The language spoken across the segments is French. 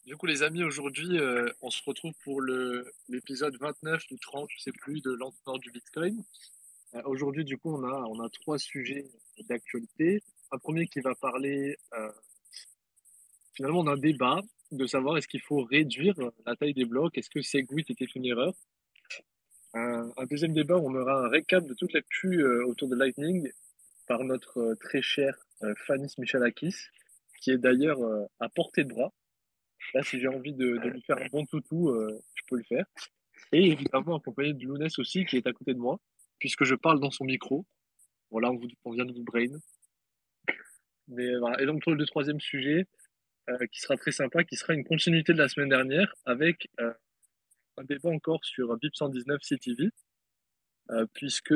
Du coup, les amis, aujourd'hui, on se retrouve pour l'épisode 29 ou 30, je sais plus, de l'entonnoir du Bitcoin. Aujourd'hui, du coup, on a trois sujets d'actualité. Un premier qui va parler finalement d'un débat de savoir est-ce qu'il faut réduire la taille des blocs, est-ce que Segwit était une erreur. Un deuxième débat où on aura un récap de toute l'actu autour de Lightning par notre très cher Fanis Michalakis, qui est d'ailleurs à portée de bras. Là, si j'ai envie de lui faire un bon toutou, je peux le faire. Et évidemment, accompagné de Lounès aussi, qui est à côté de moi, puisque je parle dans son micro. Voilà, on vient de vous brain. Mais voilà. Et donc, pour le troisième sujet, qui sera très sympa, qui sera une continuité de la semaine dernière, avec un débat encore sur BIP 119 CTV, puisque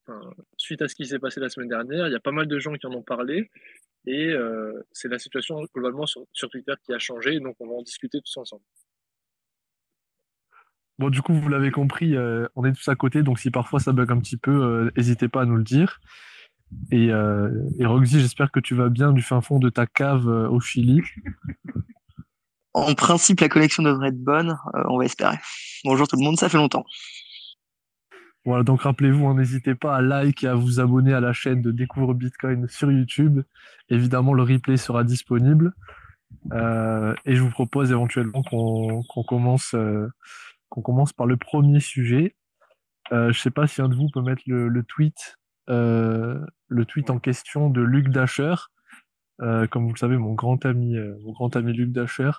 enfin, suite à ce qui s'est passé la semaine dernière, il y a pas mal de gens qui en ont parlé, et c'est la situation globalement sur Twitter qui a changé, donc on va en discuter tous ensemble. Bon, du coup, vous l'avez compris, on est tous à côté, donc si parfois ça bug un petit peu, n'hésitez pas à nous le dire. Et Roxy, j'espère que tu vas bien du fin fond de ta cave au Chili. En principe, la connexion devrait être bonne, on va espérer. Bonjour tout le monde, ça fait longtemps. Voilà, donc rappelez-vous, hein, n'hésitez pas à like et à vous abonner à la chaîne de Découvre Bitcoin sur YouTube. Évidemment, le replay sera disponible. Et je vous propose éventuellement qu'on commence par le premier sujet. Je sais pas si un de vous peut mettre le tweet en question de Luc Dasher. Comme vous le savez, mon grand ami Luc Dasher.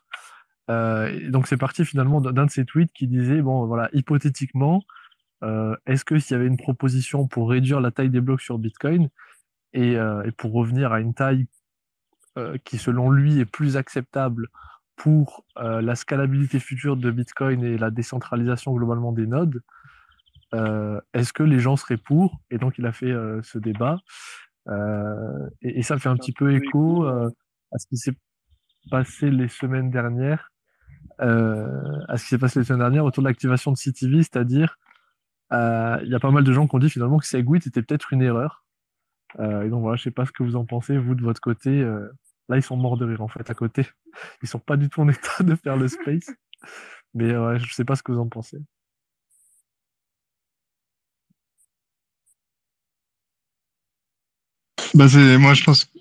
Et donc c'est parti finalement d'un de ses tweets qui disait, bon voilà, hypothétiquement, est-ce que s'il y avait une proposition pour réduire la taille des blocs sur Bitcoin et pour revenir à une taille qui selon lui est plus acceptable pour la scalabilité future de Bitcoin et la décentralisation globalement des nodes, est-ce que les gens seraient pour? Et donc il a fait ce débat. Et ça fait un C'est un petit petit peu peu écho écho. à ce qui s'est passé les semaines dernières, à ce qui s'est passé les semaines dernières autour de l'activation de CTV, c'est-à-dire il y a pas mal de gens qui ont dit finalement que Segwit était peut-être une erreur. Et donc voilà, je sais pas ce que vous en pensez, vous de votre côté. Là, ils sont morts de rire en fait à côté. Ils sont pas du tout en état de faire le space. Mais ouais, je sais pas ce que vous en pensez. Moi, je pense,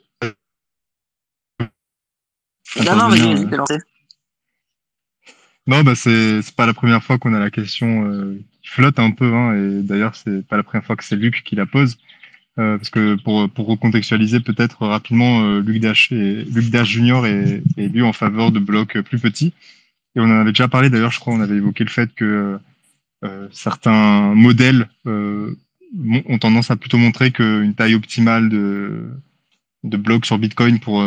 Non, non, vas-y, intervenir. vas-y, t'es lancé. Non, c'est pas la première fois qu'on a la question qui flotte un peu, hein, et d'ailleurs, c'est pas la première fois que c'est Luc qui la pose, parce que pour recontextualiser peut-être rapidement, Luc Dash Junior est élu en faveur de blocs plus petits, et on en avait déjà parlé. D'ailleurs, je crois on avait évoqué le fait que certains modèles ont tendance à plutôt montrer qu'une taille optimale de blocs sur Bitcoin pour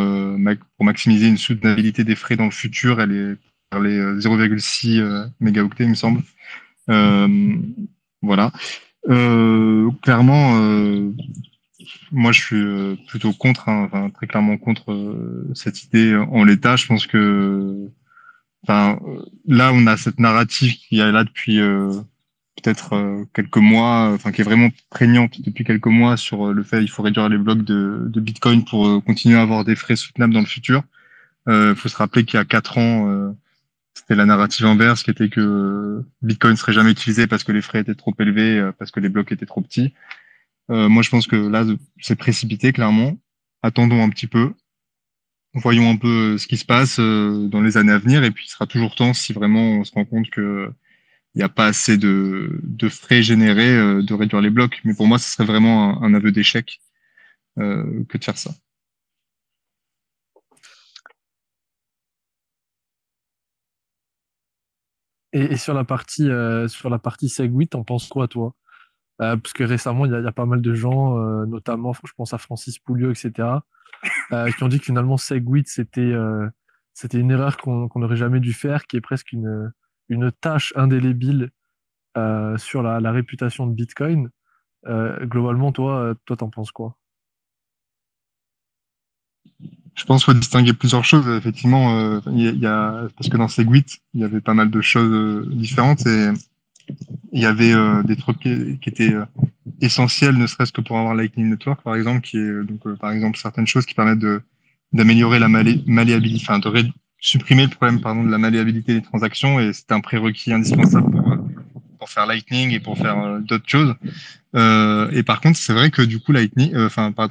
maximiser une soutenabilité des frais dans le futur. Elle est vers les 0,6 mégaoctets, il me semble. Euh, voilà. Clairement, moi, je suis plutôt contre, hein, enfin, très clairement contre cette idée en l'état. Je pense que, là, on a cette narrative qui est là depuis peut-être quelques mois, enfin qui est vraiment prégnante depuis quelques mois sur le fait qu'il faut réduire les blocs de Bitcoin pour continuer à avoir des frais soutenables dans le futur. Faut se rappeler qu'il y a 4 ans, c'était la narrative inverse qui était que Bitcoin serait jamais utilisé parce que les frais étaient trop élevés, parce que les blocs étaient trop petits. Moi, je pense que là, c'est précipité, clairement. Attendons un petit peu. Voyons un peu ce qui se passe dans les années à venir, et puis il sera toujours temps, si vraiment on se rend compte que il n'y a pas assez de frais générés, de réduire les blocs. Mais pour moi, ce serait vraiment un aveu d'échec que de faire ça. Et sur la partie Segwit, t'en penses quoi, toi? Parce que récemment, il y a pas mal de gens, notamment, je pense à Francis Pouliot, etc., qui ont dit que finalement Segwit, c'était une erreur qu'on n'aurait jamais dû faire, qui est presque une tâche indélébile sur la réputation de Bitcoin. Globalement, toi, t'en penses quoi? Je pense qu'il faut distinguer plusieurs choses. Effectivement, parce que dans Segwit, il y avait pas mal de choses différentes, et il y avait des trucs qui étaient essentiels, ne serait-ce que pour avoir Lightning Network, par exemple, qui est donc par exemple certaines choses qui permettent d'améliorer la malléabilité, enfin supprimé le problème, pardon, de la malléabilité des transactions et c'était un prérequis indispensable pour faire Lightning et pour faire d'autres choses. Et par contre, c'est vrai que du coup, Lightning,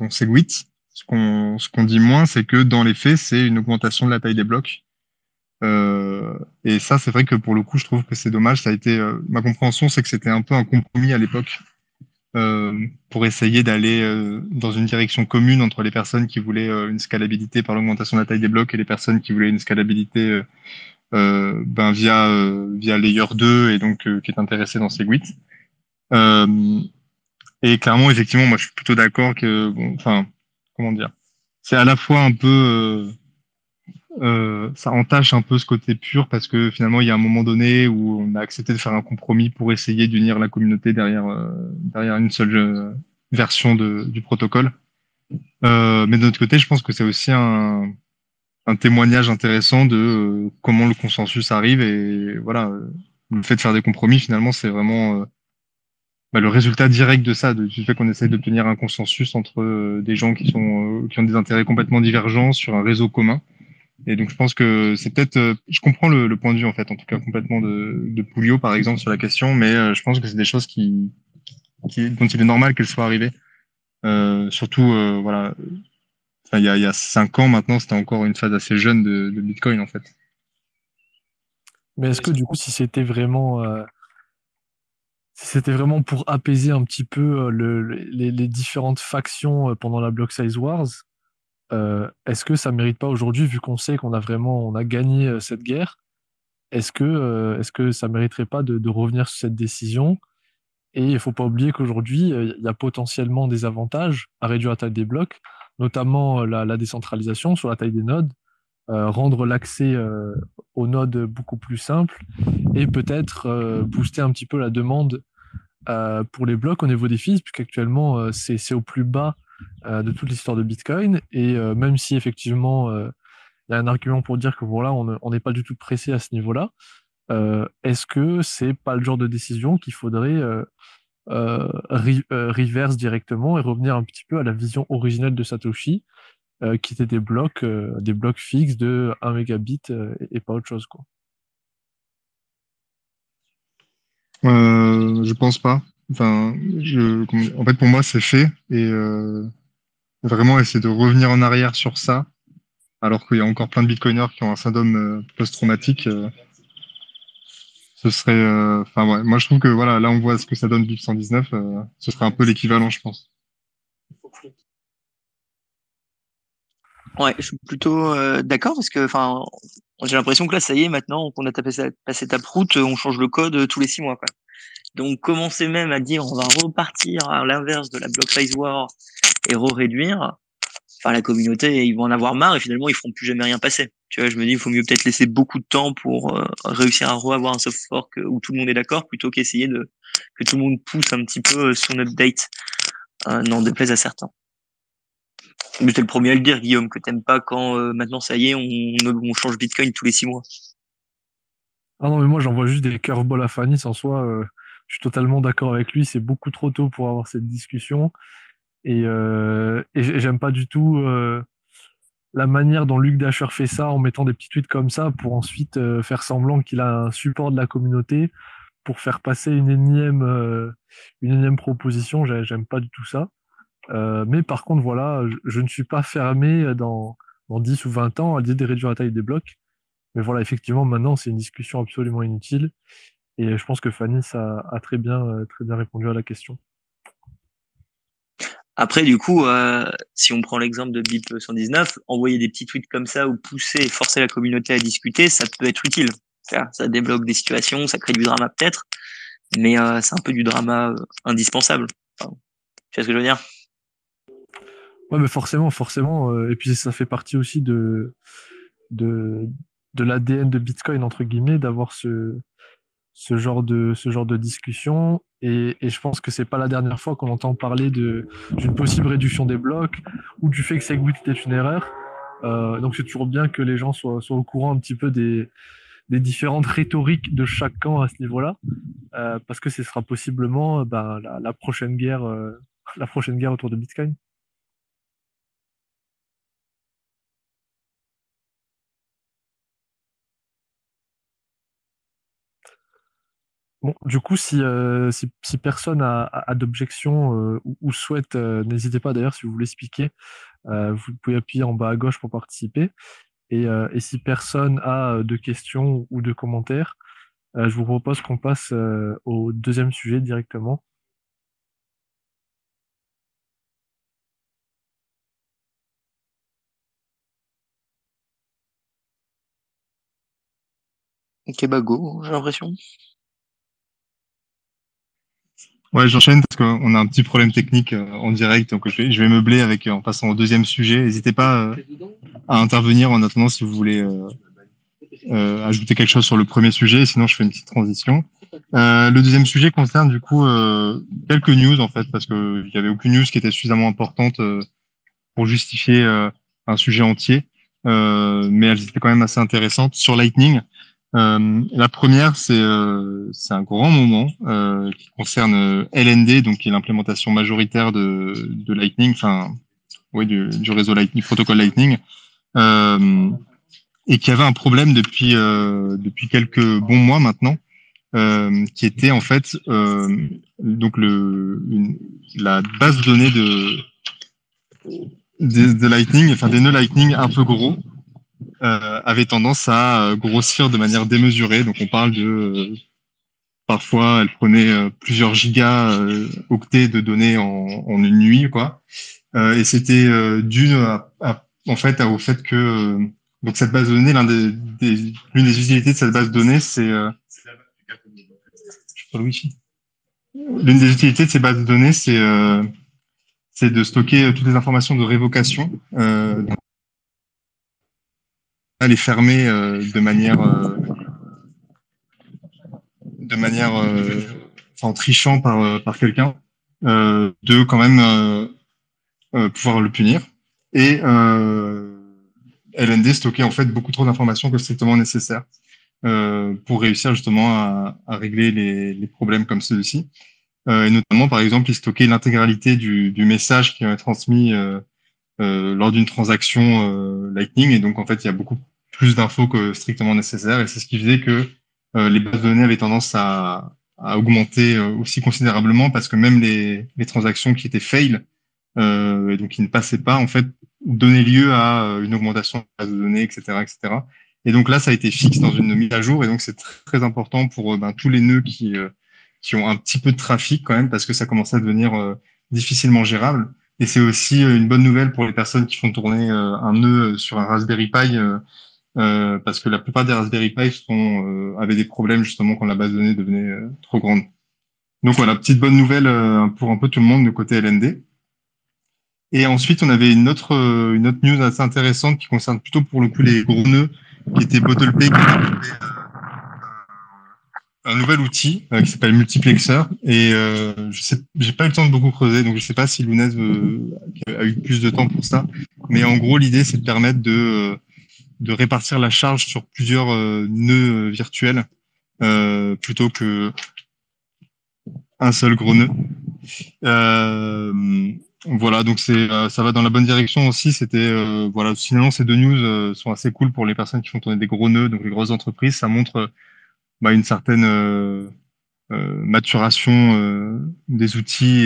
Segwit, ce qu'on dit moins, c'est que dans les faits, c'est une augmentation de la taille des blocs. Et ça, c'est vrai que pour le coup, je trouve que c'est dommage. Ça a été ma compréhension, c'est que c'était un peu un compromis à l'époque pour essayer d'aller dans une direction commune entre les personnes qui voulaient une scalabilité par l'augmentation de la taille des blocs et les personnes qui voulaient une scalabilité via Layer 2 et donc qui est intéressé dans Segwit. Et clairement, effectivement, moi, je suis plutôt d'accord que, bon, enfin, comment dire, c'est à la fois un peu ça entache un peu ce côté pur parce que finalement il y a un moment donné où on a accepté de faire un compromis pour essayer d'unir la communauté derrière une seule version du protocole. Mais de notre côté, je pense que c'est aussi un témoignage intéressant de comment le consensus arrive et voilà, le fait de faire des compromis finalement c'est vraiment le résultat direct de ça, du fait qu'on essaye d'obtenir un consensus entre des gens qui ont des intérêts complètement divergents sur un réseau commun. Et donc je pense que c'est peut-être, je comprends le point de vue en fait, en tout cas complètement de Pouliot par exemple sur la question, mais je pense que c'est des choses dont il est normal qu'elles soient arrivées. Surtout voilà, enfin, il y a 5 ans maintenant, c'était encore une phase assez jeune de Bitcoin en fait. Mais est-ce que du coup, si c'était vraiment pour apaiser un petit peu les différentes factions pendant la Block Size Wars, est-ce que ça mérite pas aujourd'hui, vu qu'on sait on a gagné cette guerre, est-ce que ça mériterait pas de revenir sur cette décision? Et il faut pas oublier qu'aujourd'hui, il y a potentiellement des avantages à réduire la taille des blocs, notamment la décentralisation sur la taille des nodes, rendre l'accès aux nodes beaucoup plus simple et peut-être booster un petit peu la demande pour les blocs au niveau des fees, puisqu'actuellement c'est au plus bas de toute l'histoire de Bitcoin. Et même si effectivement il y a un argument pour dire que voilà, on n'est pas du tout pressé à ce niveau-là, est-ce que c'est pas le genre de décision qu'il faudrait reverse directement et revenir un petit peu à la vision originelle de Satoshi, qui étaient des blocs fixes de 1 mégabit et pas autre chose, quoi. Je pense pas. Enfin, en fait pour moi c'est fait et vraiment essayer de revenir en arrière sur ça, alors qu'il y a encore plein de bitcoiners qui ont un syndrome post-traumatique. Ce serait, enfin ouais, moi je trouve que voilà, là on voit ce que ça donne BIP 119, ce serait un peu l'équivalent, je pense. Ouais, je suis plutôt d'accord parce que, enfin, j'ai l'impression que là, ça y est, maintenant qu'on a passé taproute, on change le code tous les 6 mois, quoi. Donc, commencer même à dire on va repartir à l'inverse de la block size war et réduire, enfin, la communauté, ils vont en avoir marre et finalement, ils feront plus jamais rien passer. Tu vois, je me dis, il faut mieux peut-être laisser beaucoup de temps pour réussir à avoir un soft fork où tout le monde est d'accord plutôt qu'essayer que tout le monde pousse un petit peu son update, n'en déplaise à certains. Mais t'es le premier à le dire, Guillaume, que t'aimes pas quand maintenant ça y est, on change Bitcoin tous les 6 mois. Ah non, mais moi j'envoie juste des curveballs à Fanny, en soi, je suis totalement d'accord avec lui, c'est beaucoup trop tôt pour avoir cette discussion. Et j'aime pas du tout la manière dont Luc Dasher fait ça en mettant des petits tweets comme ça pour ensuite faire semblant qu'il a un support de la communauté pour faire passer une énième proposition. J'aime pas du tout ça. Mais par contre, voilà, je ne suis pas fermé dans 10 ou 20 ans à l'idée de réduire la taille des blocs. Mais voilà, effectivement, maintenant, c'est une discussion absolument inutile. Et je pense que Fanny ça a très bien répondu à la question. Après, du coup, si on prend l'exemple de BIP 119, envoyer des petits tweets comme ça ou pousser, forcer la communauté à discuter, ça peut être utile. Ça débloque des situations, ça crée du drama peut-être, mais c'est un peu du drama indispensable. Enfin, tu vois ce que je veux dire? Ouais, mais forcément. Et puis ça fait partie aussi de, de l'ADN de Bitcoin, entre guillemets, d'avoir ce genre de discussion. Et je pense que c'est pas la dernière fois qu'on entend parler d'une possible réduction des blocs ou du fait que Segwit était une erreur. Donc c'est toujours bien que les gens soient au courant un petit peu des différentes rhétoriques de chaque camp à ce niveau-là, parce que ce sera possiblement la prochaine guerre, la prochaine guerre autour de Bitcoin. Bon, du coup, si personne a d'objection ou souhaite, n'hésitez pas d'ailleurs si vous voulez expliquer, vous pouvez appuyer en bas à gauche pour participer. Et si personne a de questions ou de commentaires, je vous propose qu'on passe au deuxième sujet directement. Ok, bah go, j'ai l'impression. Ouais, j'enchaîne parce qu'on a un petit problème technique en direct, donc je vais meubler avec en passant au deuxième sujet. N'hésitez pas à intervenir en attendant si vous voulez ajouter quelque chose sur le premier sujet, sinon je fais une petite transition. Le deuxième sujet concerne du coup quelques news en fait, parce que il y avait aucune news qui était suffisamment importante pour justifier un sujet entier, mais elles étaient quand même assez intéressantes sur Lightning. La première, c'est un grand moment qui concerne LND, donc qui est l'implémentation majoritaire de Lightning, enfin oui du réseau Lightning, protocole Lightning, et qui avait un problème depuis quelques bons mois maintenant, qui était en fait donc la base de données de Lightning, enfin des nœuds Lightning un peu gros, avait tendance à grossir de manière démesurée. Donc on parle de parfois elle prenait plusieurs gigas octets de données en une nuit, quoi. Et c'était dû en fait au fait que donc cette base de données, l'une des utilités de cette base de données, c'est sur le Wi-Fi. L'une des utilités de ces bases de données, c'est de stocker toutes les informations de révocation, les fermer enfin, en trichant par quelqu'un, de quand même pouvoir le punir. Et LND stockait en fait beaucoup trop d'informations que strictement nécessaire pour réussir justement à régler les problèmes comme celui-ci. Et notamment, par exemple, il stockait l'intégralité du message qui est transmis lors d'une transaction Lightning. Et donc, en fait, il y a beaucoup plus d'infos que strictement nécessaire. Et c'est ce qui faisait que les bases de données avaient tendance à augmenter aussi considérablement parce que même les transactions qui étaient fail, et donc qui ne passaient pas, en fait, donnaient lieu à une augmentation de la base de données, etc., etc. Et donc là, ça a été fixe dans une mise à jour. Et donc, c'est très important pour tous les nœuds qui ont un petit peu de trafic quand même parce que ça commence à devenir difficilement gérable. Et c'est aussi une bonne nouvelle pour les personnes qui font tourner un nœud sur un Raspberry Pi, parce que la plupart des Raspberry Pi avaient des problèmes justement quand la base de données devenait trop grande. Donc voilà, petite bonne nouvelle pour un peu tout le monde de côté LND. Et ensuite, on avait une autre news assez intéressante qui concerne plutôt pour le coup les gros nœuds, qui était BottlePay, qui a développé un nouvel outil qui s'appelle Multiplexer. Et j'ai pas eu le temps de beaucoup creuser, donc je sais pas si Lounès a eu plus de temps pour ça. Mais en gros, l'idée, c'est de permettre de répartir la charge sur plusieurs nœuds virtuels plutôt que un seul gros nœud. Voilà, donc ça va dans la bonne direction aussi. Voilà, finalement ces deux news sont assez cool pour les personnes qui font tourner des gros nœuds, donc les grosses entreprises. Ça montre une certaine maturation des outils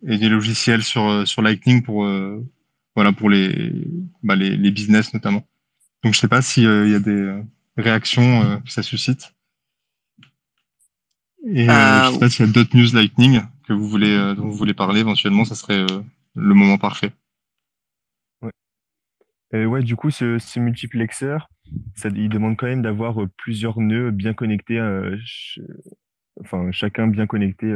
et des logiciels sur Lightning pour voilà pour les business notamment. Donc je sais pas si il y a des réactions que ça suscite. Et je sais pas s'il y a d'autres news Lightning que vous voulez dont vous voulez parler éventuellement, ça serait le moment parfait. Ouais, du coup, ce multiplexeur, il demande quand même d'avoir plusieurs nœuds bien connectés, enfin chacun bien connecté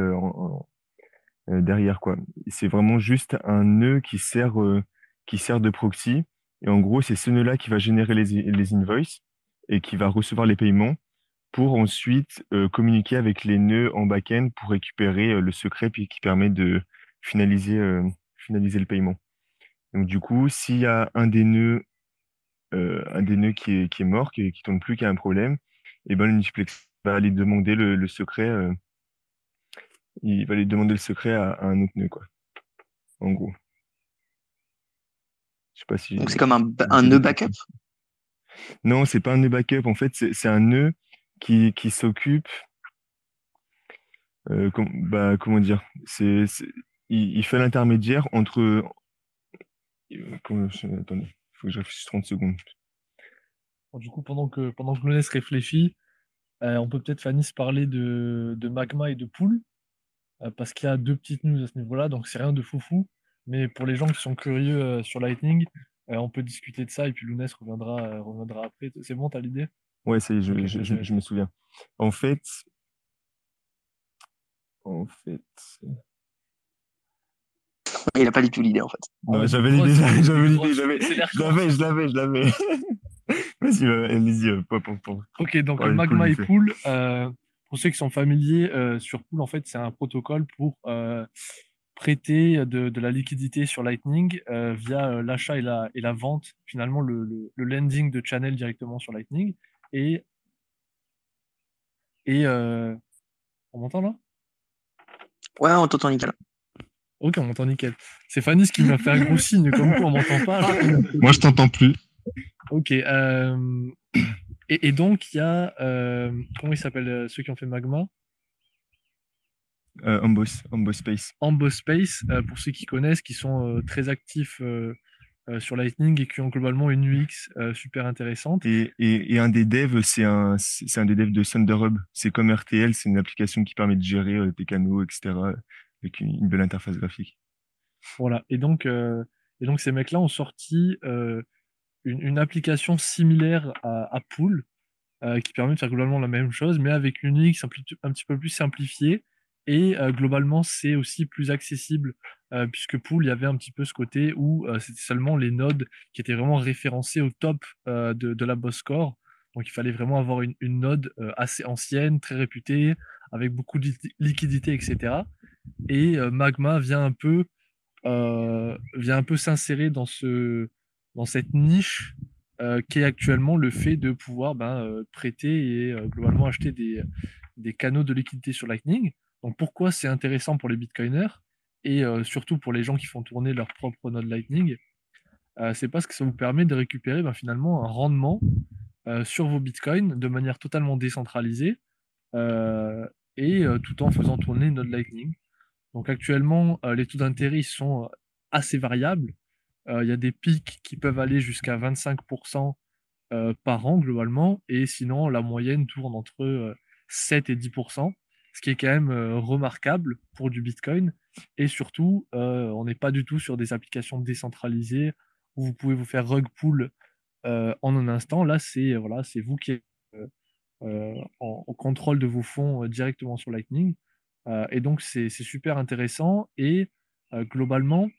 derrière quoi. C'est vraiment juste un nœud qui sert de proxy. Et en gros, c'est ce nœud-là qui va générer les invoices et qui va recevoir les paiements pour ensuite communiquer avec les nœuds en back-end pour récupérer le secret puis qui permet de finaliser le paiement. Donc du coup, s'il y a un des nœuds qui est mort, qui tourne plus, qui a un problème, et ben le multiplex va aller demander le secret. Il va aller demander le secret à un autre nœud, quoi. En gros. Je sais pas si. Donc c'est comme un nœud backup? Non, c'est pas un nœud backup. En fait, c'est un nœud qui s'occupe. comment dire, il fait l'intermédiaire entre, attendez, faut que je réfléchisse 30 secondes. Bon, du coup, pendant que Lounès réfléchit, on peut peut-être, Fanny, se parler de Magma et de Pool, parce qu'il y a deux petites news à ce niveau-là, donc c'est rien de foufou. Mais pour les gens qui sont curieux sur Lightning, on peut discuter de ça et puis Lounès reviendra après. C'est bon, t'as l'idée? Ouais, ça y est, Ok, vas-y, je vas-y. me souviens. En fait, en fait, Il a pas du tout l'idée, en fait. non, Des j'avais l'idée, grosses idées, des j'avais l'idée, grosses idées. C'est l'air je l'avais, je l'avais, je l'avais. Vas-y, allez-y, pour Ok, donc parler de Pool Magma vite et fait. Pool, pour ceux qui sont familiers, sur Pool, en fait, c'est un protocole pour prêter de la liquidité sur Lightning via l'achat et la vente, finalement le lending de channel directement sur Lightning. Et, et on m'entend là? Ouais, on t'entend nickel. Ok, on m'entend nickel. C'est Fanny qui m'a fait un gros signe, comme quoi on m'entend pas là. Moi, je t'entends plus. Ok. Et donc, il y a. Comment ils s'appellent ceux qui ont fait Magma? Amboss Space. Ambo Space, pour ceux qui connaissent, qui sont très actifs sur Lightning et qui ont globalement une UX super intéressante. Et un des devs, c'est un des devs de ThunderHub. C'est comme RTL, c'est une application qui permet de gérer tes canaux, etc. avec une belle interface graphique. Voilà. Et donc ces mecs-là ont sorti une application similaire à Pool qui permet de faire globalement la même chose, mais avec une UX un petit peu plus simplifiée. Et globalement, c'est aussi plus accessible, puisque Pool, il y avait un petit peu ce côté où c'était seulement les nodes qui étaient vraiment référencés au top de la boss score. Donc il fallait vraiment avoir une node assez ancienne, très réputée, avec beaucoup de liquidité, etc. Et Magma vient un peu s'insérer dans cette niche qui est actuellement le fait de pouvoir prêter et globalement acheter des canaux de liquidité sur Lightning. Donc pourquoi c'est intéressant pour les bitcoiners et surtout pour les gens qui font tourner leur propre node Lightning, c'est parce que ça vous permet de récupérer finalement un rendement sur vos bitcoins de manière totalement décentralisée euh, et tout en faisant tourner une node Lightning. Donc actuellement, les taux d'intérêt sont assez variables. Il y a des pics qui peuvent aller jusqu'à 25% par an globalement, et sinon la moyenne tourne entre 7 et 10%, ce qui est quand même remarquable pour du Bitcoin. Et surtout, on n'est pas du tout sur des applications décentralisées où vous pouvez vous faire rug pull en un instant. Là, c'est vous qui êtes en contrôle de vos fonds directement sur Lightning. Et donc, c'est super intéressant. Et globalement,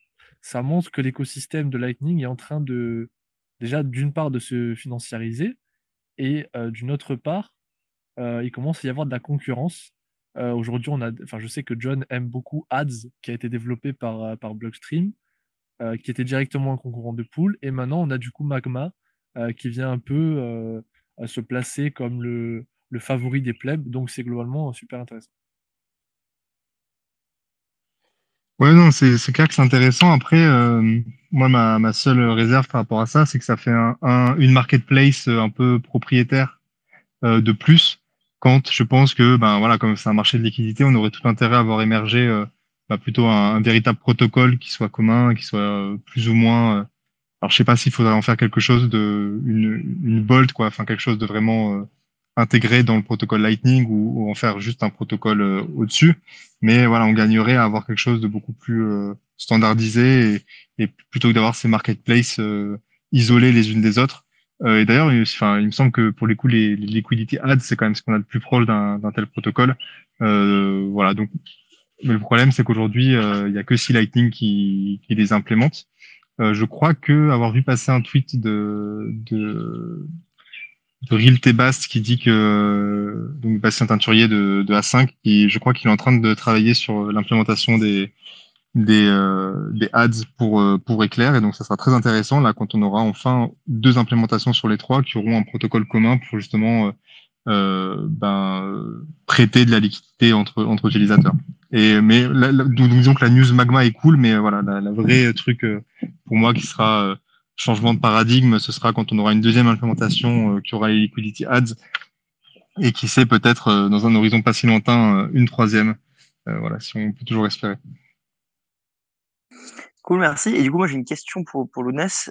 ça montre que l'écosystème de Lightning est en train déjà, d'une part, de se financiariser. Et d'une autre part, il commence à y avoir de la concurrence. Aujourd'hui, je sais que John aime beaucoup Ads, qui a été développé par Blockstream, qui était directement un concurrent de Pool. Et maintenant, on a du coup Magma, qui vient un peu à se placer comme le favori des plebs. Donc, c'est globalement super intéressant. Ouais, non, c'est clair que c'est intéressant. Après, moi, ma seule réserve par rapport à ça, c'est que ça fait une marketplace un peu propriétaire de plus. Quand je pense que, ben voilà, comme c'est un marché de liquidité, on aurait tout intérêt à avoir émergé plutôt un véritable protocole qui soit commun, qui soit plus ou moins. Alors, je sais pas s'il faudrait en faire quelque chose une bolt, quoi, enfin quelque chose de vraiment intégré dans le protocole Lightning ou en faire juste un protocole au-dessus. Mais voilà, on gagnerait à avoir quelque chose de beaucoup plus standardisé et plutôt que d'avoir ces marketplaces isolées les unes des autres. Et d'ailleurs, enfin, il me semble que pour les coups, les liquidity ads, c'est quand même ce qu'on a le plus proche d'un tel protocole. Voilà, donc, mais le problème, c'est qu'aujourd'hui, il y a que si Lightning qui les implémente. Je crois que avoir vu passer un tweet de Real Tebast qui dit que donc Bastien Teinturier de A5, qui je crois qu'il est en train de travailler sur l'implémentation des ads pour Eclair, et donc ça sera très intéressant là quand on aura enfin deux implémentations sur les trois qui auront un protocole commun pour justement prêter de la liquidité entre utilisateurs. Mais disons que la news Magma est cool, mais voilà, la vraie truc pour moi qui sera changement de paradigme, ce sera quand on aura une deuxième implémentation qui aura les liquidity ads et qui sait peut-être dans un horizon pas si lointain une troisième. voilà, si on peut toujours espérer. Cool, merci. Et du coup, moi, j'ai une question pour Lounès.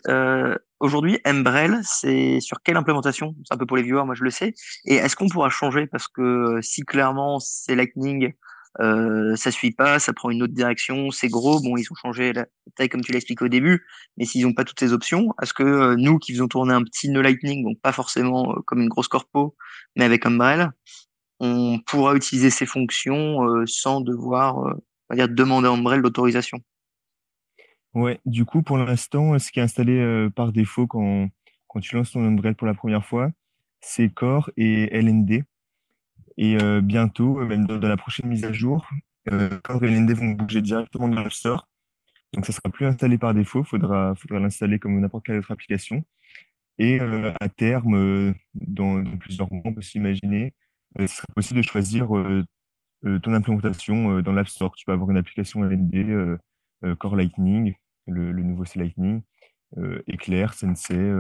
Aujourd'hui, Embrel, c'est sur quelle implémentation? C'est un peu pour les viewers, moi je le sais. Et est-ce qu'on pourra changer? Parce que si clairement c'est Lightning, ça suit pas, ça prend une autre direction, c'est gros. Bon, ils ont changé la taille comme tu l'as expliqué au début, mais s'ils n'ont pas toutes ces options, est-ce que nous qui faisons tourner un petit nœud Lightning, donc pas forcément comme une grosse corpo, mais avec Embrel, on pourra utiliser ces fonctions sans devoir, on va dire, demander à Embrel l'autorisation? Ouais, du coup, pour l'instant, ce qui est installé par défaut quand tu lances ton Umbrel pour la première fois, c'est Core et LND. Et bientôt, même dans la prochaine mise à jour, Core et LND vont bouger directement dans l'App Store. Donc, ça sera plus installé par défaut. Faudra l'installer comme n'importe quelle autre application. Et à terme, dans plusieurs mois, on peut s'imaginer, ce sera possible de choisir ton implémentation dans l'App Store. Tu peux avoir une application LND, Core Lightning, le nouveau C Lightning, Éclair, Sensei,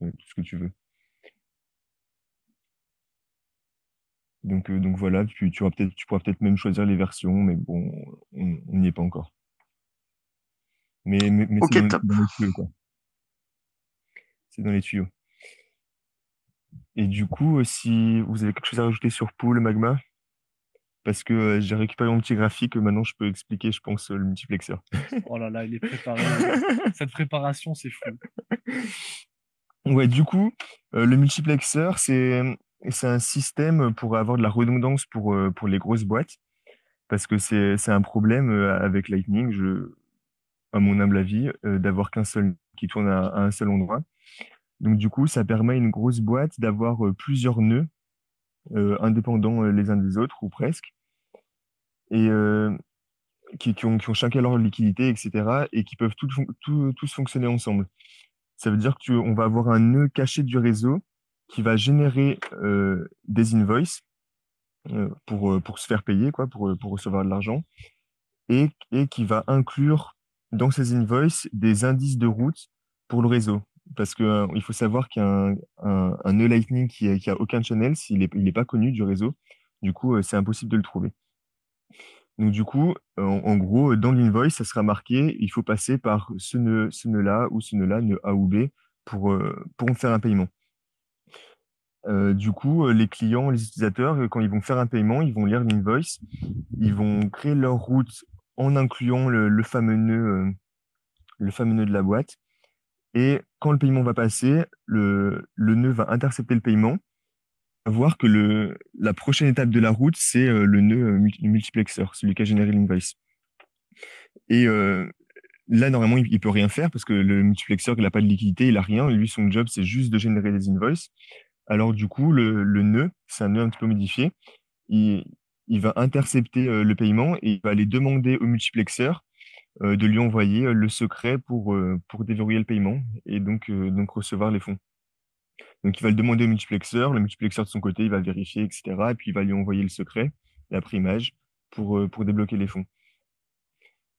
tout ce que tu veux. Donc voilà, tu pourras peut-être même choisir les versions, mais bon, on n'y est pas encore. Mais c'est Ok, top. dans les tuyaux, quoi. C'est dans les tuyaux. Et du coup, si vous avez quelque chose à rajouter sur Pool, Magma, parce que j'ai récupéré mon petit graphique, maintenant je peux expliquer, je pense, le multiplexeur. Oh là là, il est préparé. Cette préparation, c'est fou. Ouais, du coup, le multiplexeur, c'est un système pour avoir de la redondance pour les grosses boîtes, parce que c'est un problème avec Lightning, à mon humble avis, d'avoir qu'un seul qui tourne à un seul endroit. Donc du coup, ça permet à une grosse boîte d'avoir plusieurs nœuds indépendants les uns des autres, ou presque, et qui ont chacun leur liquidité, etc., et qui peuvent tous fonctionner ensemble. Ça veut dire on va avoir un nœud caché du réseau qui va générer des invoices pour se faire payer, quoi, pour recevoir de l'argent, et qui va inclure dans ces invoices des indices de route pour le réseau. Parce que, il faut savoir qu'un nœud Lightning qui a aucun channel, il est pas connu du réseau, du coup, c'est impossible de le trouver. Donc, du coup, en gros, dans l'invoice, ça sera marqué, il faut passer par ce nœud-là ou ce nœud-là, nœud A ou B, pour en faire un paiement. Du coup, les clients, les utilisateurs, quand ils vont faire un paiement, ils vont lire l'invoice, ils vont créer leur route en incluant le fameux nœud de la boîte. Et quand le paiement va passer, le nœud va intercepter le paiement, voir que la prochaine étape de la route, c'est le nœud multiplexeur, celui qui a généré l'invoice. Et là, normalement, il peut rien faire parce que le multiplexeur, il n'a pas de liquidité, il a rien. Lui, son job, c'est juste de générer des invoices. Alors du coup, le nœud, c'est un nœud un petit peu modifié. Il, il va intercepter le paiement et il va aller demander au multiplexeur de lui envoyer le secret pour déverrouiller le paiement et donc recevoir les fonds. Donc il va le demander au multiplexeur, le multiplexeur de son côté, il va vérifier, etc. Et puis il va lui envoyer le secret, la primage, pour débloquer les fonds.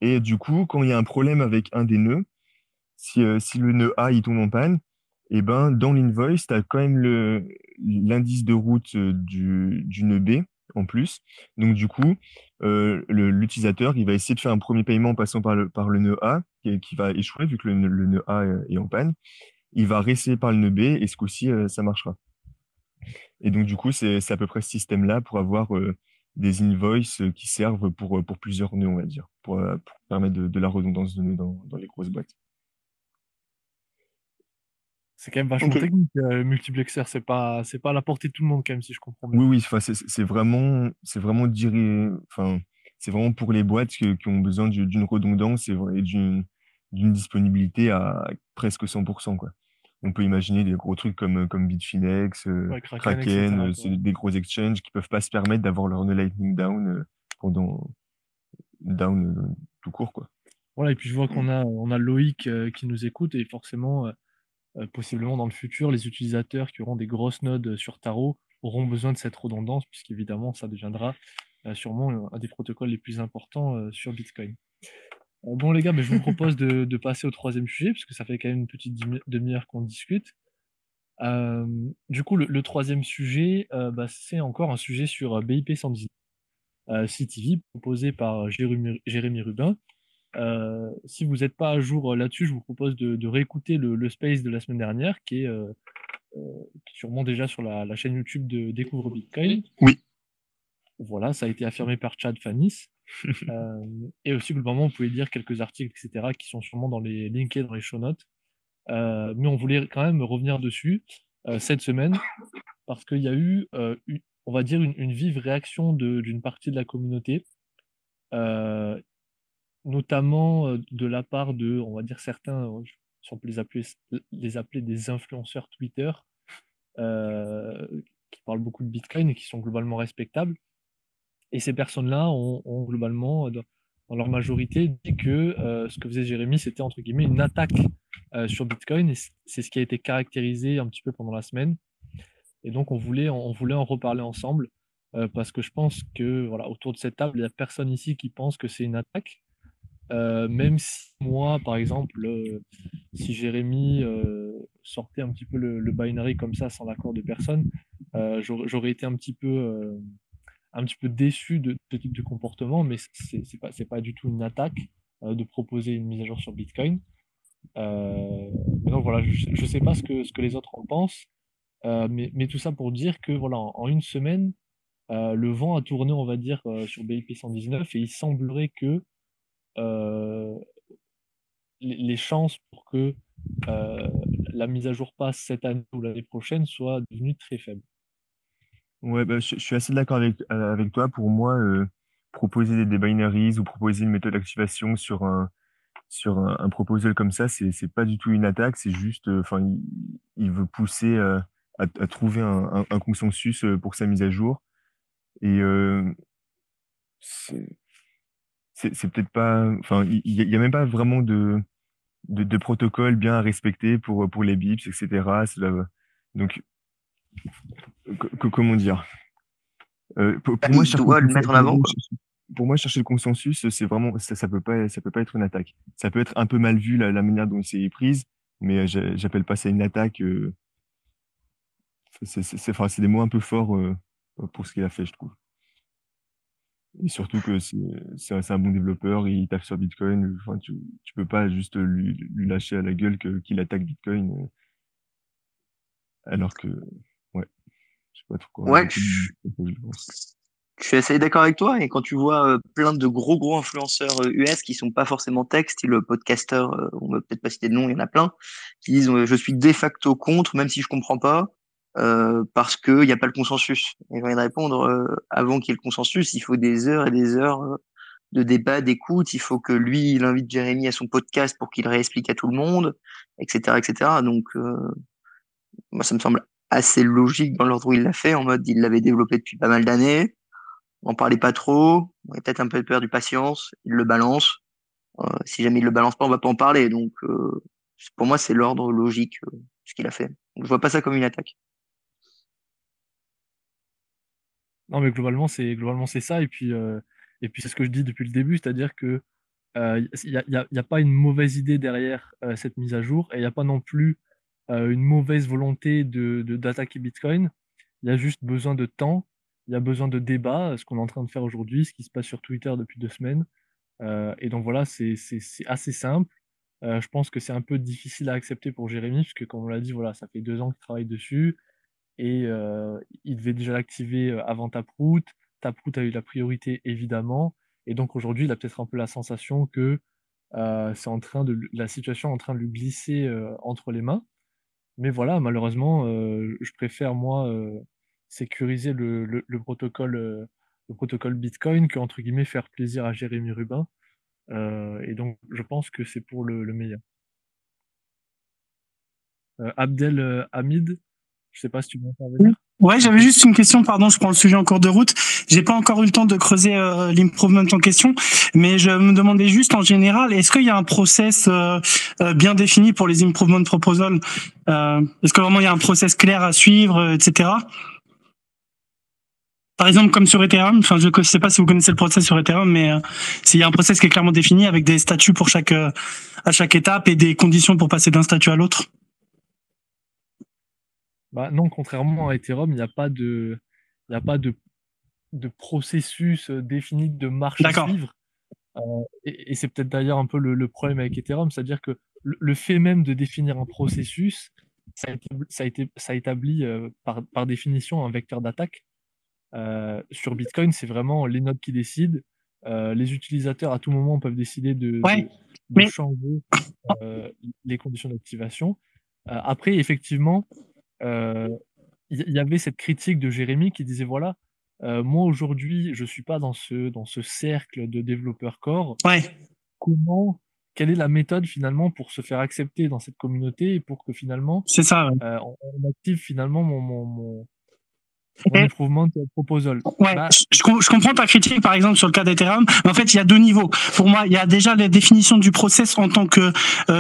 Et du coup, quand il y a un problème avec un des nœuds, si le nœud A il tombe en panne, et ben dans l'invoice, tu as quand même l'indice de route du nœud B en plus. Donc du coup, l'utilisateur il va essayer de faire un premier paiement en passant par le nœud A qui va échouer vu que le nœud A est en panne. Il va réessayer par le nœud B et ce coup-ci, ça marchera. Et donc du coup, c'est à peu près ce système-là pour avoir des invoices qui servent pour plusieurs nœuds, on va dire, pour permettre de la redondance de nœuds dans les grosses boîtes. C'est quand même vachement Ok. technique, multiplexeur. C'est pas à la portée de tout le monde, quand même, si je comprends bien. Oui, oui, enfin, enfin, c'est vraiment pour les boîtes qui ont besoin d'une redondance et d'une disponibilité à presque 100%, quoi. On peut imaginer des gros trucs comme Bitfinex, Ouais, Kraken, Kraken, etc., c'est quoi. des gros exchanges qui peuvent pas se permettre d'avoir leur nœud Lightning pendant down tout court, quoi. Voilà, et puis je vois on a Loïc qui nous écoute, et forcément, possiblement dans le futur, les utilisateurs qui auront des grosses nodes sur Taro auront besoin de cette redondance, puisqu'évidemment, ça deviendra sûrement un des protocoles les plus importants sur Bitcoin. Bon, les gars, je vous propose de passer au troisième sujet, parce que ça fait quand même une petite demi-heure qu'on discute. Du coup, le troisième sujet, c'est encore un sujet sur BIP 119. CTV proposé par Jérémy Rubin. Si vous n'êtes pas à jour là-dessus, je vous propose de réécouter le space de la semaine dernière qui est sûrement déjà sur la chaîne YouTube de Découvre Bitcoin. Oui. Voilà, ça a été affirmé par Chad Fanis. Et aussi, globalement, vous pouvez lire quelques articles, etc., qui sont sûrement dans les linkés dans les show notes. Mais on voulait quand même revenir dessus cette semaine parce qu'il y a eu, on va dire, une vive réaction d'une partie de la communauté, notamment de la part de, on va dire, certains, si on peut les appeler des influenceurs Twitter, qui parlent beaucoup de Bitcoin et qui sont globalement respectables. Et ces personnes-là ont globalement, dans leur majorité, dit que ce que faisait Jérémy, c'était entre guillemets une attaque sur Bitcoin. Et c'est ce qui a été caractérisé un petit peu pendant la semaine. Et donc, on voulait en reparler ensemble parce que je pense que, voilà, autour de cette table, il n'y a personne ici qui pense que c'est une attaque. Même si moi, par exemple, si Jérémy sortait un petit peu le binary comme ça, sans l'accord de personne, j'aurais été un petit peu déçu de ce type de comportement, mais c'est pas du tout une attaque de proposer une mise à jour sur Bitcoin. Mais donc voilà, je sais pas ce que les autres en pensent, mais tout ça pour dire que voilà, en une semaine, le vent a tourné, on va dire, sur BIP 119 et il semblerait que euh, les chances pour que la mise à jour passe cette année ou l'année prochaine soient devenues très faibles. Ouais, bah, je suis assez d'accord avec toi. Pour moi, proposer des binaries ou proposer une méthode d'activation sur un proposal comme ça, c'est pas du tout une attaque. C'est juste, enfin, il veut pousser à trouver un consensus pour sa mise à jour. Et c'est c'est peut-être pas, enfin, il y a même pas vraiment de protocole bien à respecter pour les bips, etc. Donc, comment dire? Pour moi, Il chercher le doit le mettre en avant, quoi. pour moi, chercher le consensus, c'est vraiment, ça peut pas être une attaque. Ça peut être un peu mal vu la manière dont c'est prise, mais j'appelle pas ça une attaque. Enfin, c'est des mots un peu forts pour ce qu'il a fait, je trouve. Et surtout que c'est un bon développeur, il tape sur Bitcoin. Enfin, tu peux pas juste lui lâcher à la gueule qu'il attaque Bitcoin, alors que, ouais, je sais pas trop quoi Ouais, rajouter. Je pense. je suis assez d'accord avec toi. Et quand tu vois plein de gros influenceurs US qui sont pas forcément tech, style podcaster, on va peut-être pas citer de nom, il y en a plein, qui disent je suis de facto contre, même si je comprends pas, parce que il y a pas le consensus. Et j'ai envie de répondre, avant qu'il y ait le consensus, il faut des heures et des heures de débat, d'écoute. Il faut que lui, il invite Jérémy à son podcast pour qu'il réexplique à tout le monde, etc., etc. Donc, moi, ça me semble assez logique dans l'ordre où il l'a fait, en mode il l'avait développé depuis pas mal d'années. On n'en parlait pas trop, on a peut-être un peu peur du patience, il le balance. Si jamais il le balance pas, on va pas en parler. Donc, pour moi, c'est l'ordre logique ce qu'il a fait. Donc, je vois pas ça comme une attaque. Non, mais globalement c'est ça. Et puis c'est ce que je dis depuis le début, c'est-à-dire que y a pas une mauvaise idée derrière cette mise à jour et il n'y a pas non plus une mauvaise volonté d'attaquer Bitcoin. Il y a juste besoin de temps, il y a besoin de débat, ce qu'on est en train de faire aujourd'hui, ce qui se passe sur Twitter depuis 2 semaines. Et donc voilà, c'est assez simple. Je pense que c'est un peu difficile à accepter pour Jérémy, puisque comme on l'a dit, voilà, ça fait 2 ans qu'il travaille dessus et il devait déjà l'activer avant Taproot. Taproot a eu la priorité évidemment, et donc aujourd'hui il a peut-être un peu la sensation que la situation est en train de lui glisser entre les mains. Mais voilà, malheureusement, je préfère moi sécuriser le protocole Bitcoin que entre guillemets faire plaisir à Jérémy Rubin. Et donc je pense que c'est pour le meilleur. Abdel Hamid, je sais pas si tu veux intervenir. Ouais, j'avais juste une question, pardon, je prends le sujet en cours de route. J'ai pas encore eu le temps de creuser l'improvement en question, mais je me demandais juste en général, est-ce qu'il y a un process bien défini pour les improvement proposals? Est-ce que vraiment il y a un process clair à suivre, etc. Par exemple, comme sur Ethereum, enfin, je sais pas si vous connaissez le process sur Ethereum, mais s'il y a un process qui est clairement défini avec des statuts pour à chaque étape et des conditions pour passer d'un statut à l'autre. Bah non, contrairement à Ethereum, il n'y a pas de de processus défini, de marche à D'accord. suivre. Et c'est peut-être d'ailleurs un peu le problème avec Ethereum, c'est-à-dire que le fait même de définir un processus, ça établit par définition un vecteur d'attaque. Sur Bitcoin, c'est vraiment les nodes qui décident. Les utilisateurs, à tout moment, peuvent décider de Ouais, mais changer les conditions d'activation. Après, effectivement, il y avait cette critique de Jérémy qui disait, voilà, moi aujourd'hui, je suis pas dans ce cercle de développeurs core. ouais, Quelle est la méthode finalement pour se faire accepter dans cette communauté et pour que finalement c'est ça. Ouais. on active finalement mon Et- improvement proposal. Ouais, Bah, je comprends ta critique, par exemple, sur le cas d'Ethereum, mais en fait, il y a deux niveaux. Pour moi, il y a déjà la définition du process en tant que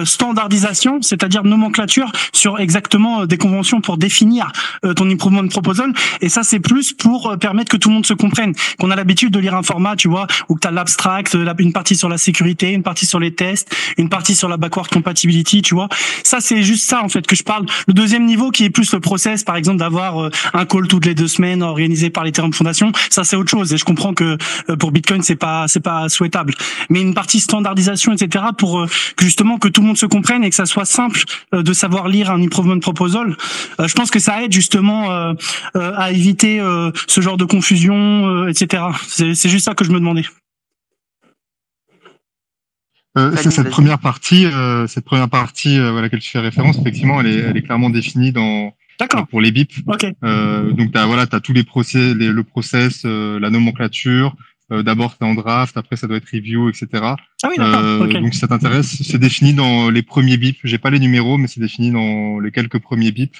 standardisation, c'est-à-dire nomenclature sur exactement des conventions pour définir ton improvement proposal. Et ça, c'est plus pour permettre que tout le monde se comprenne. Qu'on a l'habitude de lire un format, tu vois, où tu as l'abstract, une partie sur la sécurité, une partie sur les tests, une partie sur la backward compatibility, tu vois. Ça, c'est juste ça, en fait, que je parle. Le deuxième niveau, qui est plus le process, par exemple, d'avoir un call toutes les 2 semaines organisé par l'Ethereum Foundation, ça c'est autre chose. Et je comprends que pour Bitcoin c'est pas souhaitable. Mais une partie standardisation, etc. pour que justement que tout le monde se comprenne et que ça soit simple de savoir lire un improvement proposal. Je pense que ça aide justement à éviter ce genre de confusion, etc. C'est juste ça que je me demandais. Cette première partie à laquelle tu fais référence, effectivement, elle est clairement définie D'accord. pour les BIP. Ok. Donc t'as tous les process, le process, la nomenclature. D'abord t'es en draft, après ça doit être review, etc. Ah oui, d'accord. Ok. Donc si ça t'intéresse, c'est défini dans les premiers BIP. J'ai pas les numéros, mais c'est défini dans les quelques premiers BIP.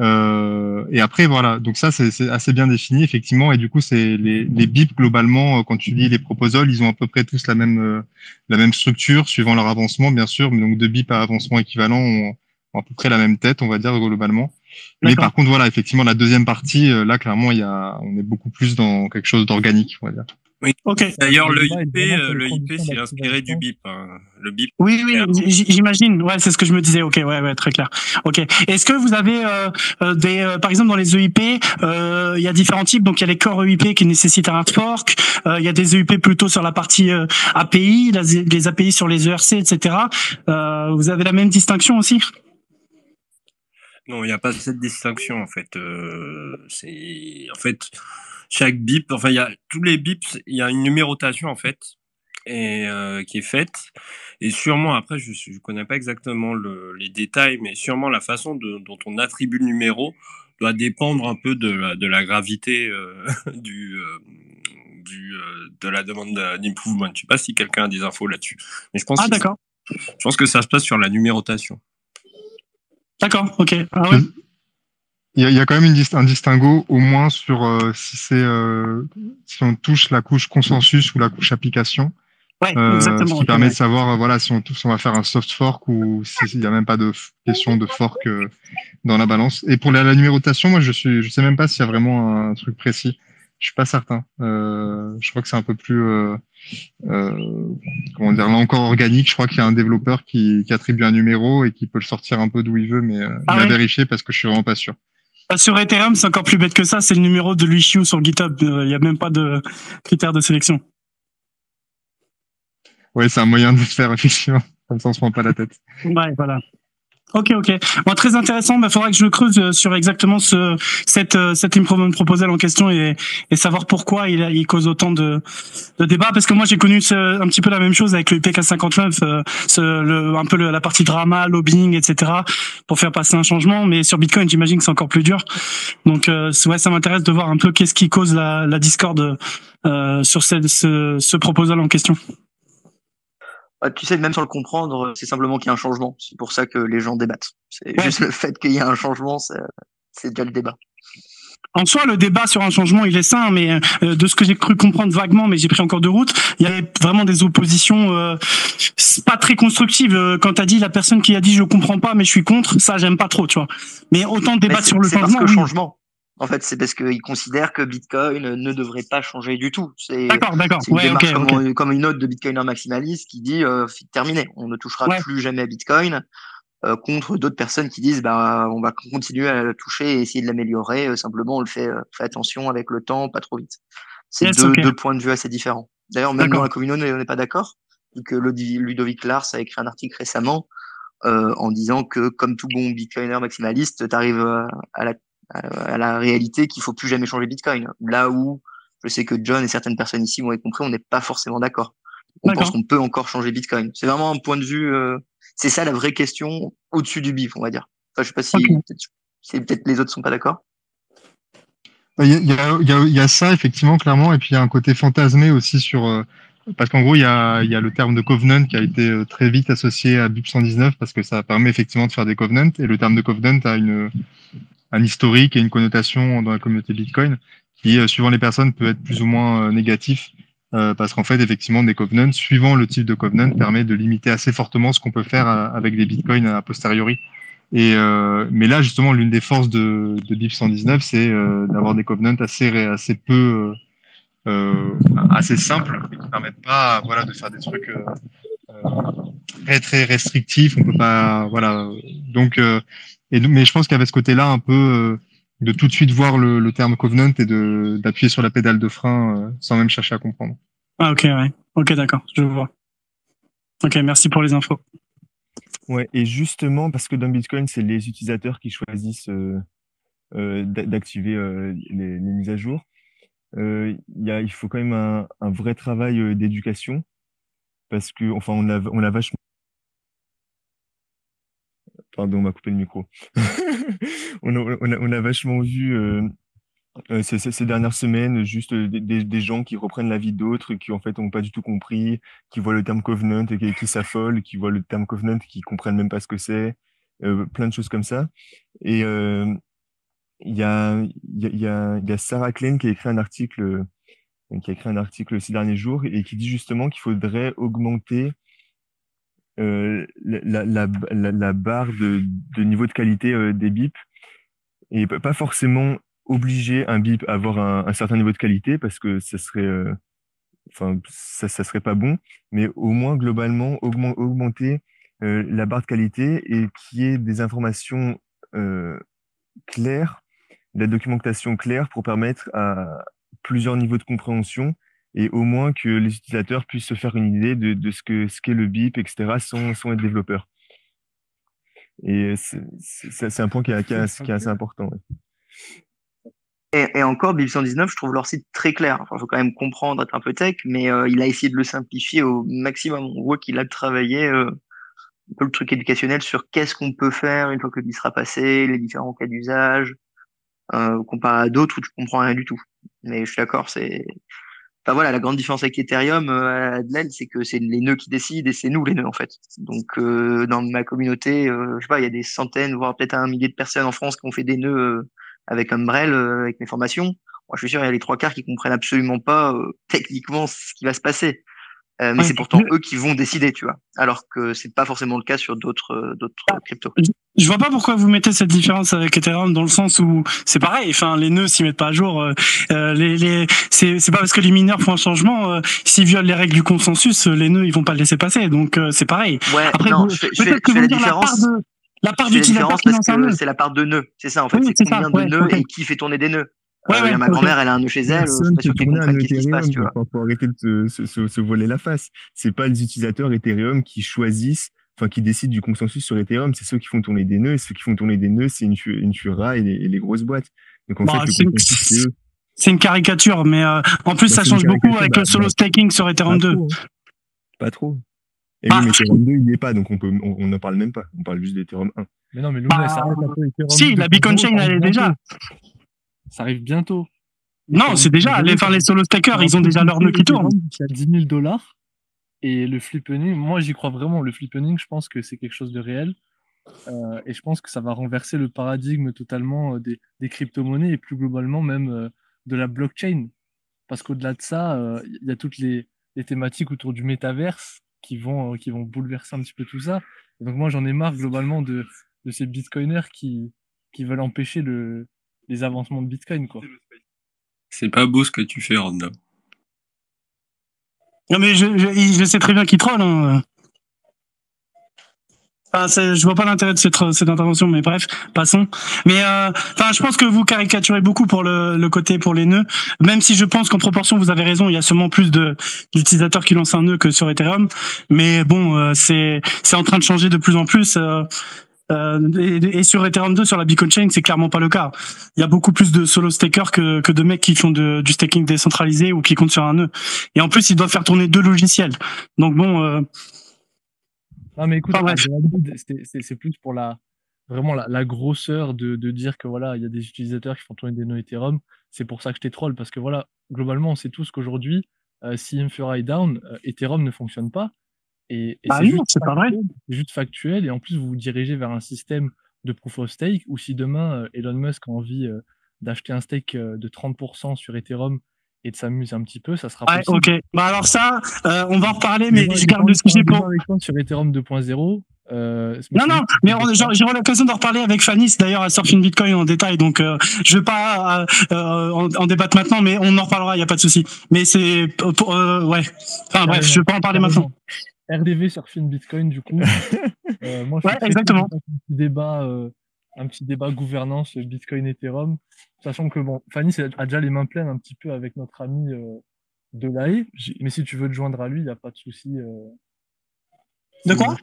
Et après voilà, donc ça c'est assez bien défini effectivement. Et du coup c'est les BIP globalement, quand tu lis les proposals, ils ont à peu près tous la même structure suivant leur avancement bien sûr. Mais donc deux BIP à avancement équivalent ont à peu près la même tête, on va dire globalement. Mais par contre, voilà, effectivement, la deuxième partie, là, clairement, on est beaucoup plus dans quelque chose d'organique, on va dire. Oui. Ok. D'ailleurs, le IP, c'est inspiré du BIP. Hein. Le BIP. Oui, j'imagine. Ouais, c'est ce que je me disais. Ok, ouais, très clair. Ok. Est-ce que vous avez par exemple, dans les EIP, il y a différents types. Donc, il y a les core EIP qui nécessitent un hard fork. Il y a des EIP plutôt sur la partie API, les API sur les ERC, etc. Vous avez la même distinction aussi? Non, il n'y a pas cette distinction en fait. Chaque BIP, enfin il y a tous les bips, il y a une numérotation en fait et qui est faite. Et sûrement après, je connais pas exactement les détails, mais sûrement la façon dont on attribue le numéro doit dépendre un peu de la gravité de la demande d'improvement. Je sais pas si quelqu'un a des infos là-dessus, mais je pense d'accord. Je pense que ça se passe sur la numérotation. D'accord, ok. Ah ouais. Il y a quand même un distinguo au moins sur si on touche la couche consensus ou la couche application. Ouais, exactement. Ce qui permet de savoir voilà si on va faire un soft fork ou s'il n'y a même pas de question de fork dans la balance. Et pour la numérotation, moi je sais même pas s'il y a vraiment un truc précis. Je suis pas certain. Je crois que c'est un peu plus comment dire, là encore organique. Je crois qu'il y a un développeur qui attribue un numéro et qui peut le sortir un peu d'où il veut, mais à vérifier parce que je suis vraiment pas sûr. Sur Ethereum, c'est encore plus bête que ça. C'est le numéro de l'issue sur GitHub. Il n'y a même pas de critères de sélection. Ouais, c'est un moyen de le faire, effectivement. Comme ça, on se prend pas la tête. Ouais, voilà. Ok. Bon, très intéressant. Il faudra que je creuse sur exactement cet improvement proposal en question et savoir pourquoi il cause autant de débats. Parce que moi, j'ai connu un petit peu la même chose avec le IPK59, un peu la partie drama, lobbying, etc. pour faire passer un changement. Mais sur Bitcoin, j'imagine que c'est encore plus dur. Donc, ouais, ça m'intéresse de voir un peu qu'est-ce qui cause la discorde sur ce proposal en question. Tu sais, même sans le comprendre, c'est simplement qu'il y a un changement. C'est pour ça que les gens débattent. C'est juste le fait qu'il y a un changement, c'est déjà le débat. En soi, le débat sur un changement, il est sain, mais de ce que j'ai cru comprendre vaguement, mais j'ai pris encore de route, il y avait vraiment des oppositions pas très constructives. Quand t'as dit la personne qui a dit je comprends pas, mais je suis contre, ça j'aime pas trop, tu vois. Mais autant débattre sur le changement. Parce que changement. En fait, c'est parce qu'ils considèrent que Bitcoin ne devrait pas changer du tout. D'accord. C'est une démarche comme une note de Bitcoiner maximaliste qui dit terminé, on ne touchera plus jamais à Bitcoin. Contre d'autres personnes qui disent on va continuer à le toucher et essayer de l'améliorer. Simplement, on le fait attention avec le temps, pas trop vite. C'est Yes, deux, ok. deux points de vue assez différents. D'ailleurs, même D'accord. dans la communauté, on n'est pas d'accord, vu que Ludovic Lars a écrit un article récemment en disant que, comme tout bon bitcoiner maximaliste, tu arrives à la réalité qu'il faut plus jamais changer Bitcoin. Là où je sais que John et certaines personnes ici m'ont compris, on n'est pas forcément d'accord. On pense D'accord. qu'on peut encore changer Bitcoin. C'est vraiment un point de vue. C'est ça la vraie question au-dessus du bif, on va dire. Enfin, je sais pas si Ok. peut-être les autres sont pas d'accord. Il y a ça, effectivement, clairement, et puis il y a un côté fantasmé aussi sur. Parce qu'en gros, il y a le terme de covenant qui a été très vite associé à BIP 119 parce que ça permet effectivement de faire des covenants, et le terme de covenant a un historique et une connotation dans la communauté Bitcoin qui, suivant les personnes, peut être plus ou moins négatif. Parce qu'en fait, effectivement, des covenants, suivant le type de covenant, permet de limiter assez fortement ce qu'on peut faire avec des bitcoins a posteriori. Mais là, justement, l'une des forces de BIP 119, c'est d'avoir des covenants assez peu, assez simples, qui ne permettent pas, voilà, de faire des trucs très très restrictifs. On peut pas, voilà. Donc, mais je pense qu'il y avait ce côté-là un peu de tout de suite voir le terme covenant et d'appuyer sur la pédale de frein sans même chercher à comprendre. Ah, ok, ouais. Ok, d'accord, je vois. Ok, merci pour les infos. Ouais, et justement, parce que dans Bitcoin, c'est les utilisateurs qui choisissent d'activer les mises à jour. Il faut quand même un vrai travail d'éducation parce que, enfin, on a vachement. Pardon, on m'a coupé le micro. On a vachement vu ces dernières semaines juste des gens qui reprennent la vie d'autres, qui en fait n'ont pas du tout compris, qui voient le terme covenant et qui s'affolent, qui voient le terme covenant, qui comprennent même pas ce que c'est, plein de choses comme ça. Et il y a Sarah Klein qui a écrit un article ces derniers jours et qui dit justement qu'il faudrait augmenter la barre de niveau de qualité des bips et pas forcément obliger un bip à avoir un certain niveau de qualité parce que ça serait enfin ça serait pas bon, mais au moins globalement augmenter la barre de qualité et qu'il y ait des informations claires, de la documentation claire pour permettre à plusieurs niveaux de compréhension et au moins que les utilisateurs puissent se faire une idée de ce qu'est le BIP, etc., sans être développeur. Et c'est un point qui est assez important. Ouais. Et encore, BIP 119, je trouve leur site très clair. Enfin, faut quand même comprendre, être un peu tech, mais il a essayé de le simplifier au maximum. On voit qu'il a travaillé un peu le truc éducationnel sur qu'est-ce qu'on peut faire une fois que le BIP sera passé, les différents cas d'usage, comparé à d'autres où tu comprends rien du tout. Mais je suis d'accord, enfin voilà, la grande différence avec Ethereum, Adelaide, c'est que c'est les nœuds qui décident et c'est nous les nœuds en fait. Donc dans ma communauté, je sais pas, il y a des centaines, voire peut-être un millier de personnes en France qui ont fait des nœuds avec Umbrel, avec mes formations. Moi, je suis sûr, il y a les trois quarts qui comprennent absolument pas techniquement ce qui va se passer. Mais Ouais. c'est pourtant eux qui vont décider, tu vois. Alors que c'est pas forcément le cas sur d'autres cryptos. Je vois pas pourquoi vous mettez cette différence avec Ethereum dans le sens où c'est pareil. Enfin, les nœuds s'y mettent pas à jour. C'est pas parce que les mineurs font un changement, s'ils violent les règles du consensus, les nœuds ils vont pas le laisser passer. Donc c'est pareil. Ouais, Après, non, peut-être que vous la dire différence. la part Je fais la d'utilisateurs différence qui parce lancent un nœud. que c'est la part de nœuds. C'est ça, en fait. Oui, c'est c'est ça. combien de Ouais, nœuds ok. et qui fait tourner des nœuds. Ouais, Ma ok. grand-mère, elle a un nœud chez elle. Je suis Personne pas fait sûr qu'elle tourner un comprenne qu'est-ce qui se passe, Ethereum, tu vois. faut arrêter de se voiler la face. C'est pas les utilisateurs Ethereum qui choisissent, enfin qui décident du consensus sur Ethereum, c'est ceux qui font tourner des nœuds, et ceux qui font tourner des nœuds, c'est une Fura et les grosses boîtes. Donc en Bah, fait, le consensus, c'est eux. c'est une caricature, mais en plus Bah, ça c'est une change beaucoup caricature, avec le solo staking sur Ethereum pas 2. trop, hein. Pas trop. Et Bah, même Ethereum 2, il n'y est pas, donc on n'en parle même pas. On parle juste d'Ethereum 1. Mais non, mais Luna, ça arrive un peu. Ethereum si, la Beacon 2.0, Chain, ça elle est arrive déjà. bientôt. Ça arrive bientôt. Non, c'est déjà. Les solo stakers, ils ont déjà leur nœud qui tourne. Il y a 10 000 $. Et le flippening, moi j'y crois vraiment. Le flippening, je pense que c'est quelque chose de réel. Et je pense que ça va renverser le paradigme totalement des crypto-monnaies et plus globalement même de la blockchain. Parce qu'au-delà de ça, il y a toutes les thématiques autour du métaverse qui vont bouleverser un petit peu tout ça. Et donc moi j'en ai marre globalement de ces bitcoiners qui veulent empêcher les avancements de Bitcoin, quoi. C'est pas beau ce que tu fais, Random. Non, mais je sais très bien qu'ils trollent. Hein. Je vois pas l'intérêt de cette intervention, mais bref, passons. Mais je pense que vous caricaturez beaucoup pour le côté pour les nœuds, même si je pense qu'en proportion vous avez raison, il y a sûrement plus d'utilisateurs qui lancent un nœud que sur Ethereum. Mais bon, c'est en train de changer de plus en plus. Et sur Ethereum 2, sur la Beacon Chain, c'est clairement pas le cas. Il y a beaucoup plus de solo stakers que de mecs qui font du staking décentralisé ou qui comptent sur un nœud. Et en plus, ils doivent faire tourner 2 logiciels. Donc bon. Non, mais écoute, bref. c'est plus pour vraiment la grosseur de dire que voilà, il y a des utilisateurs qui font tourner des nœuds Ethereum. C'est pour ça que je t'ai troll, parce que voilà, globalement, on sait tous qu'aujourd'hui, si Infura est down, Ethereum ne fonctionne pas. Et c'est pas vrai. C'est juste factuel. Et en plus, vous vous dirigez vers un système de proof of stake où si demain, Elon Musk a envie d'acheter un stake de 30% sur Ethereum et de s'amuser un petit peu, ça sera possible. Ok. Alors ça, on va en reparler, mais je garde le sujet pour... Avec toi sur Ethereum 2.0. Non, mais j'aurai l'occasion d'en reparler avec Fanny, d'ailleurs, à Surfing Bitcoin en détail, donc je vais pas en débattre maintenant, mais on en reparlera, il y a pas de souci. Mais c'est ouais. Enfin bref, je vais pas en parler maintenant. RDV Surfing Bitcoin, du coup. Moi, je suis exactement. Un petit débat gouvernance Bitcoin Ethereum, sachant que bon, Fanny a déjà les mains pleines un petit peu avec notre ami de l'AE, mais si tu veux te joindre à lui, il n'y a pas de souci. De quoi?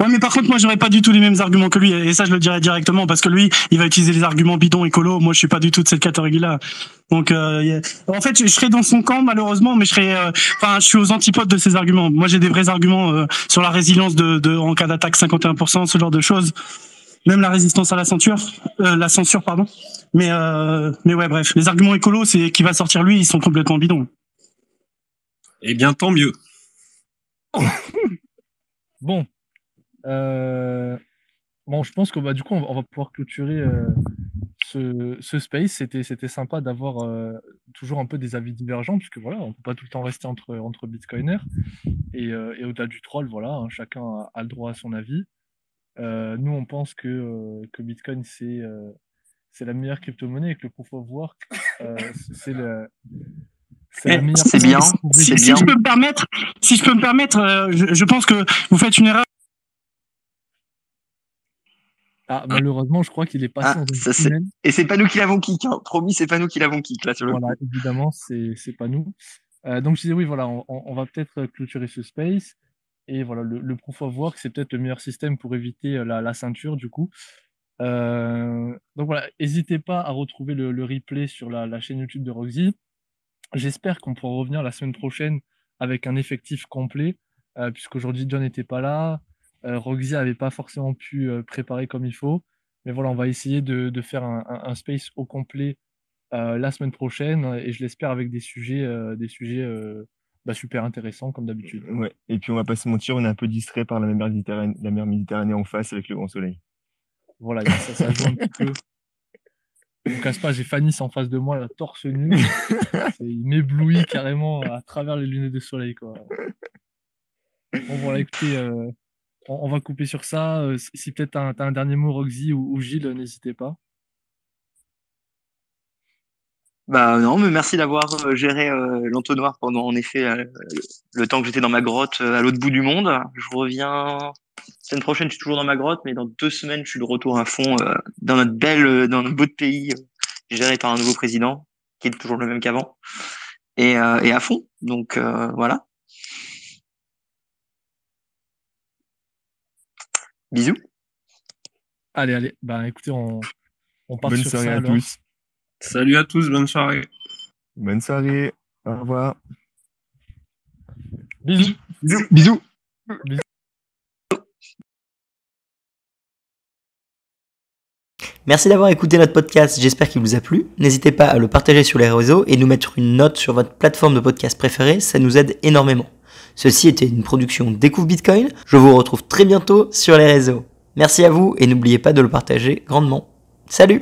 Ouais, mais par contre, moi, j'aurais pas du tout les mêmes arguments que lui, et ça, je le dirais directement, parce que lui, il va utiliser les arguments bidons écolo. Moi, je suis pas du tout de cette catégorie-là. Donc, en fait, je serais dans son camp, malheureusement, mais je suis aux antipodes de ses arguments. Moi, j'ai des vrais arguments sur la résilience en cas d'attaque 51%, ce genre de choses. Même la résistance à la censure, pardon. Mais ouais, bref, les arguments écolos, c'est qui va sortir lui, ils sont complètement bidons. Eh bien, tant mieux. Bon. Bon, je pense que du coup, on va pouvoir clôturer ce space. C'était sympa d'avoir toujours un peu des avis divergents, puisque voilà, on peut pas tout le temps rester entre bitcoiners. Et au-delà du troll, voilà, hein, chacun a le droit à son avis. Nous, on pense que Bitcoin, c'est la meilleure crypto-monnaie et que le proof of work, c'est la meilleure. C'est bien. Si je peux me permettre, je pense que vous faites une erreur. Ah, malheureusement, je crois qu'il est passé dans une tunnel. Et c'est pas nous qui l'avons kick, hein. Promis, c'est pas nous qui l'avons kick, là, sur le Voilà, évidemment, c'est pas nous. Donc, je disais, oui, voilà, on va peut-être clôturer ce space. Et voilà, le proof of work, c'est peut-être le meilleur système pour éviter la ceinture, du coup. Donc voilà, n'hésitez pas à retrouver le replay sur la chaîne YouTube de Roxy. J'espère qu'on pourra revenir la semaine prochaine avec un effectif complet, puisqu'aujourd'hui John n'était pas là. Roxy n'avait pas forcément pu préparer comme il faut. Mais voilà, on va essayer de faire un space au complet la semaine prochaine, et je l'espère avec des sujets super intéressants comme d'habitude. Ouais. Et puis on va pas se mentir, on est un peu distrait par la mer Méditerranée en face avec le grand soleil. Voilà, ça joue un petit peu. Ne casse pas, j'ai Fanny en face de moi, la torse nu. Il m'éblouit carrément à travers les lunettes de soleil, quoi. Bon, voilà, écoutez, on va couper sur ça. Si peut-être t'as un dernier mot, Roxy ou Gilles, n'hésitez pas. Bah non, mais merci d'avoir géré l'entonnoir pendant en effet le temps que j'étais dans ma grotte à l'autre bout du monde. Je reviens semaine prochaine, je suis toujours dans ma grotte, mais dans 2 semaines, je suis de retour à fond dans notre beau pays géré par un nouveau président qui est toujours le même qu'avant et à fond. Donc voilà. Bisous. Allez. Bah écoutez, on part Bonne sur soirée ça à alors. tous. Salut à tous, bonne soirée. Bonne soirée. Au revoir. Bisous. Bisous. Merci d'avoir écouté notre podcast, j'espère qu'il vous a plu. N'hésitez pas à le partager sur les réseaux et nous mettre une note sur votre plateforme de podcast préférée, ça nous aide énormément. Ceci était une production Découvre Bitcoin, je vous retrouve très bientôt sur les réseaux. Merci à vous et n'oubliez pas de le partager grandement. Salut!